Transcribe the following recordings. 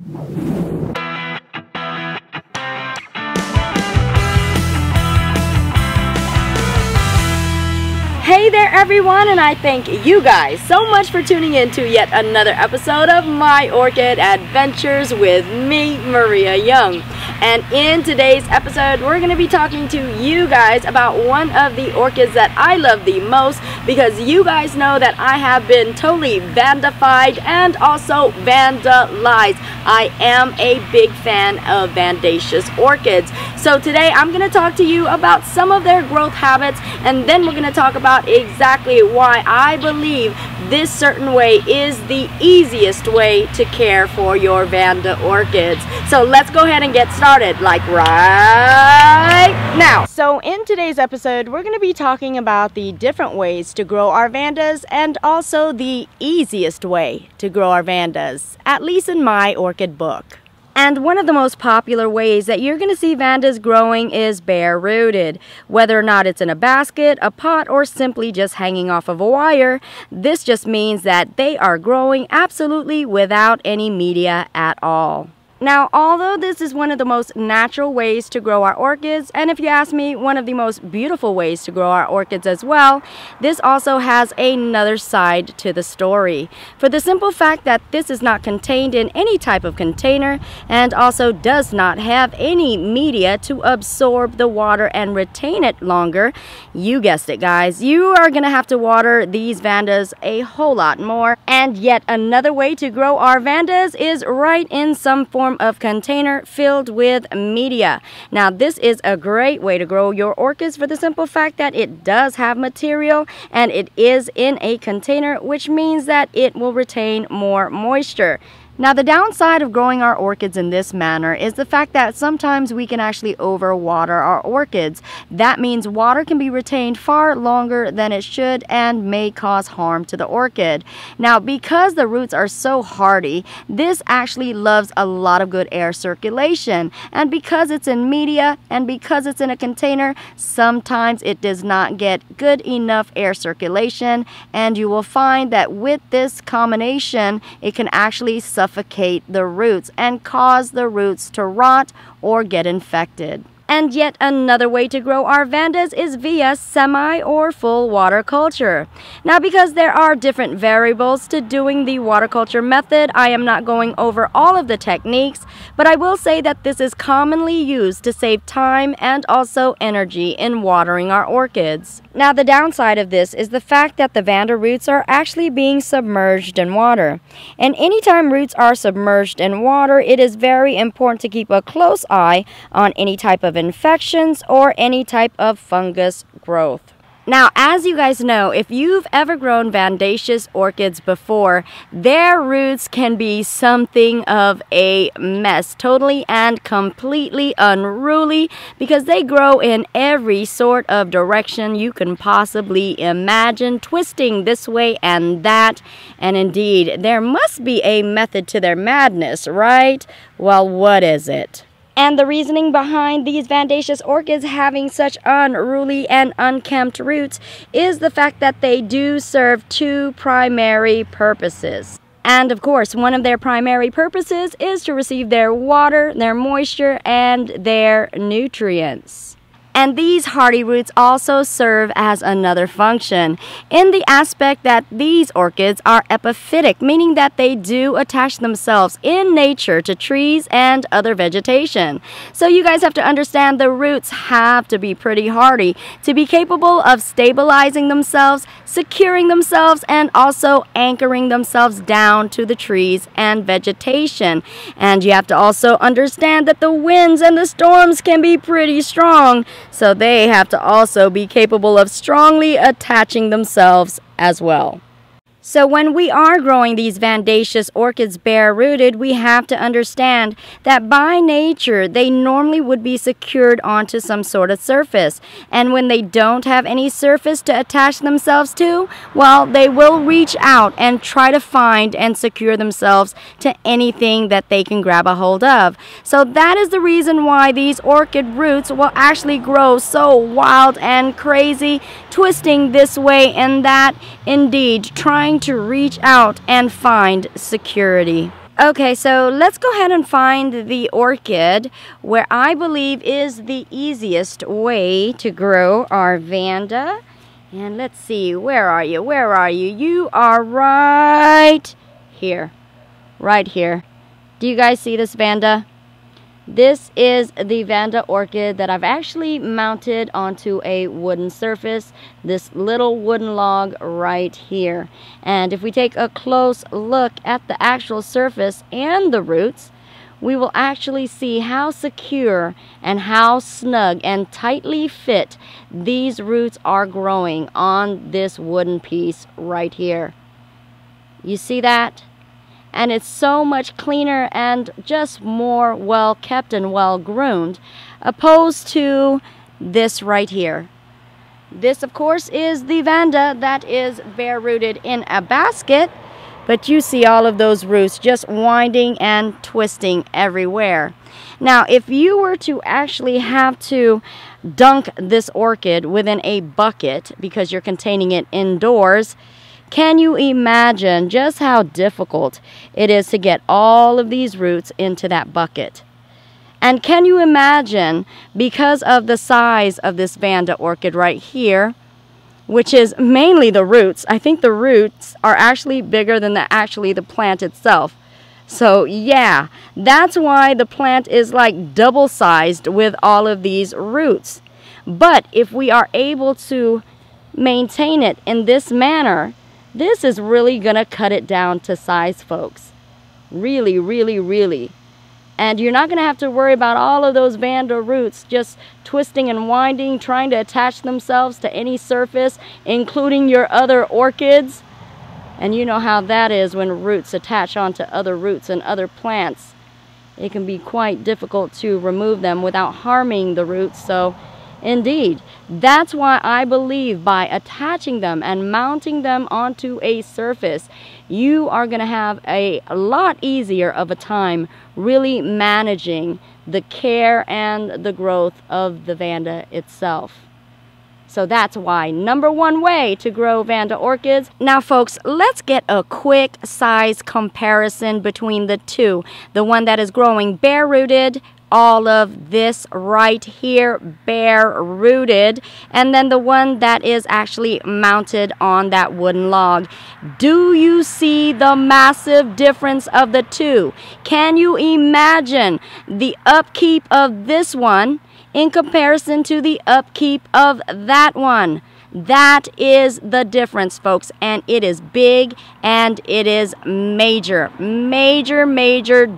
Hey there everyone, and I thank you guys so much for tuning in to yet another episode of My Orchid Adventures with me, Maria Young. And in today's episode, we're going to be talking to you guys about one of the orchids that I love the most, because you guys know that I have been totally vandified and also vandalized. I am a big fan of Vandaceous orchids. So today I'm going to talk to you about some of their growth habits, and then we're going to talk about exactly why I believe this certain way is the easiest way to care for your Vanda orchids. So let's go ahead and get started, like right now. So in today's episode, we're going to be talking about the different ways to grow our Vandas and also the easiest way to grow our Vandas, at least in my orchid book. And one of the most popular ways that you're going to see Vandas growing is bare-rooted. Whether or not it's in a basket, a pot, or simply just hanging off of a wire, this just means that they are growing absolutely without any media at all. Now, although this is one of the most natural ways to grow our orchids, and if you ask me, one of the most beautiful ways to grow our orchids as well, this also has another side to the story. For the simple fact that this is not contained in any type of container and also does not have any media to absorb the water and retain it longer, you guessed it guys, you are going to have to water these Vandas a whole lot more. And yet another way to grow our Vandas is right in some form of container filled with media. Now this is a great way to grow your orchids for the simple fact that it does have material and it is in a container, which means that it will retain more moisture. Now the downside of growing our orchids in this manner is the fact that sometimes we can actually overwater our orchids. That means water can be retained far longer than it should and may cause harm to the orchid. Now because the roots are so hardy, this actually loves a lot of good air circulation, and because it's in media and because it's in a container, sometimes it does not get good enough air circulation, and you will find that with this combination it can actually suffocate the roots and cause the roots to rot or get infected. And yet another way to grow our Vandas is via semi or full water culture. Now because there are different variables to doing the water culture method, I am not going over all of the techniques, but I will say that this is commonly used to save time and also energy in watering our orchids. Now the downside of this is the fact that the Vanda roots are actually being submerged in water. And anytime roots are submerged in water, it is very important to keep a close eye on any type of infections or any type of fungus growth. Now, as you guys know, if you've ever grown Vandaceous orchids before, their roots can be something of a mess, totally and completely unruly, because they grow in every sort of direction you can possibly imagine, twisting this way and that. And indeed, there must be a method to their madness, right? Well, what is it? And the reasoning behind these Vandaceous orchids having such unruly and unkempt roots is the fact that they do serve two primary purposes. And of course, one of their primary purposes is to receive their water, their moisture, and their nutrients. And these hardy roots also serve as another function in the aspect that these orchids are epiphytic, meaning that they do attach themselves in nature to trees and other vegetation. So you guys have to understand the roots have to be pretty hardy to be capable of stabilizing themselves, securing themselves, and also anchoring themselves down to the trees and vegetation. And you have to also understand that the winds and the storms can be pretty strong. So they have to also be capable of strongly attaching themselves as well. So when we are growing these Vandaceous orchids bare-rooted, we have to understand that by nature, they normally would be secured onto some sort of surface. And when they don't have any surface to attach themselves to, well, they will reach out and try to find and secure themselves to anything that they can grab a hold of. So that is the reason why these orchid roots will actually grow so wild and crazy, twisting this way and that, indeed, trying to reach out and find security. Okay, so let's go ahead and find the orchid where I believe is the easiest way to grow our vanda. And let's see, where are you? Where are you? You are right here. Right here. Do you guys see this vanda? This is the vanda orchid that I've actually mounted onto a wooden surface, this little wooden log right here. And if we take a close look at the actual surface and the roots, we will actually see how secure and how snug and tightly fit these roots are growing on this wooden piece right here. You see that? And it's so much cleaner and just more well kept and well groomed, opposed to this right here. This, of course, is the vanda that is bare rooted in a basket, but you see all of those roots just winding and twisting everywhere. Now, if you were to actually have to dunk this orchid within a bucket because you're containing it indoors, can you imagine just how difficult it is to get all of these roots into that bucket? And can you imagine, because of the size of this vanda orchid right here, which is mainly the roots, I think the roots are actually bigger than the plant itself. So yeah, that's why the plant is like double-sized with all of these roots. But if we are able to maintain it in this manner, this is really gonna cut it down to size, folks. Really, really, really. And you're not gonna have to worry about all of those vanda roots just twisting and winding, trying to attach themselves to any surface, including your other orchids. And you know how that is when roots attach onto other roots and other plants. It can be quite difficult to remove them without harming the roots. So indeed, that's why I believe by attaching them and mounting them onto a surface, you are going to have a lot easier of a time really managing the care and the growth of the vanda itself. So that's why #1 way to grow vanda orchids. Now folks, let's get a quick size comparison between the two. The one that is growing bare rooted, all of this right here bare rooted, and then the one that is actually mounted on that wooden log. Do you see the massive difference of the two? Can you imagine the upkeep of this one in comparison to the upkeep of that one? That is the difference, folks, and it is big and it is major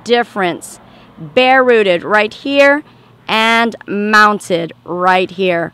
difference. Bare rooted right here and mounted right here.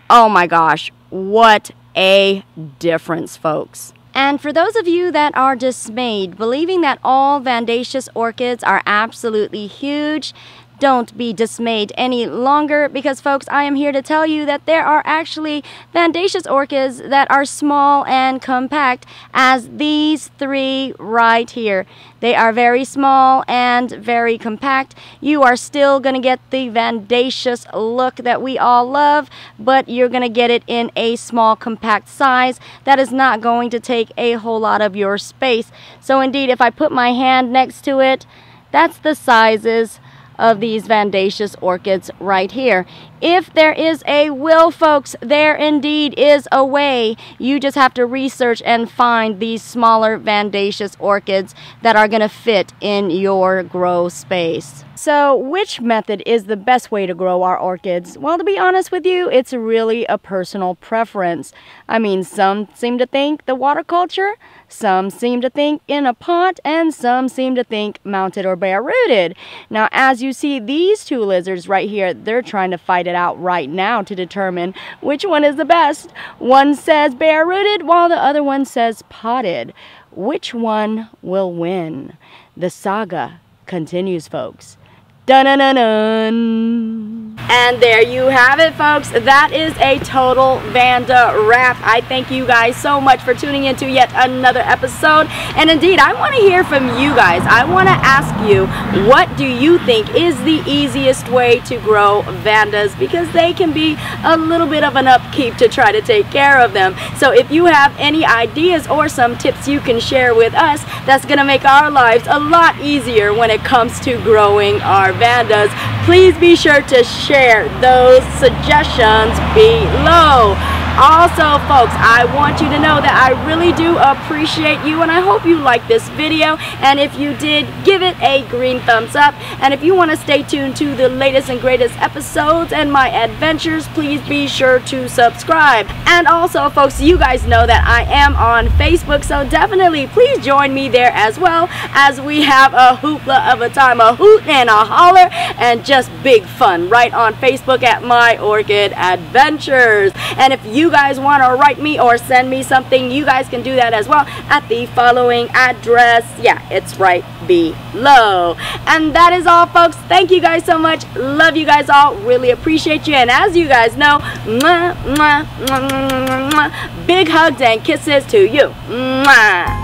Oh my gosh, what a difference, folks. And for those of you that are dismayed, believing that all vandaceous orchids are absolutely huge, don't be dismayed any longer, because folks, I am here to tell you that there are actually vandaceous orchids that are small and compact as these three right here. They are very small and very compact. You are still going to get the vandaceous look that we all love, but you're going to get it in a small compact size that is not going to take a whole lot of your space. So indeed, if I put my hand next to it, that's the sizes of these vandaceous orchids right here. If there is a will, folks, there indeed is a way. You just have to research and find these smaller vandaceous orchids that are going to fit in your grow space. So which method is the best way to grow our orchids? Well, to be honest with you, it's really a personal preference. I mean, some seem to think the water culture, some seem to think in a pot, and some seem to think mounted or bare rooted. Now, as you see these two lizards right here, they're trying to fight it out right now to determine which one is the best. One says bare rooted while the other one says potted. Which one will win? The saga continues, folks. Dun-dun-dun-dun. And there you have it, folks. That is a total Vanda wrap. I thank you guys so much for tuning into yet another episode. And indeed, I want to hear from you guys. I want to ask you, what do you think is the easiest way to grow Vandas? Because they can be a little bit of an upkeep to try to take care of them. So if you have any ideas or some tips you can share with us, that's going to make our lives a lot easier when it comes to growing our Vandas. Please be sure to share those suggestions below. Also, folks, I want you to know that I really do appreciate you, and I hope you liked this video. And if you did, give it a green thumbs up. And if you want to stay tuned to the latest and greatest episodes and my adventures, please be sure to subscribe. And also, folks, you guys know that I am on Facebook, so definitely please join me there as well, as we have a hoopla of a time, a hoot and a holler, and just big fun right on Facebook at My Orchid Adventures. And if you guys want to write me or send me something, you guys can do that as well at the following address. Yeah, it's right below. And that is all, folks. Thank you guys so much. Love you guys all. Really appreciate you. And as you guys know, mwah, mwah, mwah, mwah, mwah, mwah, big hugs and kisses to you. Mwah.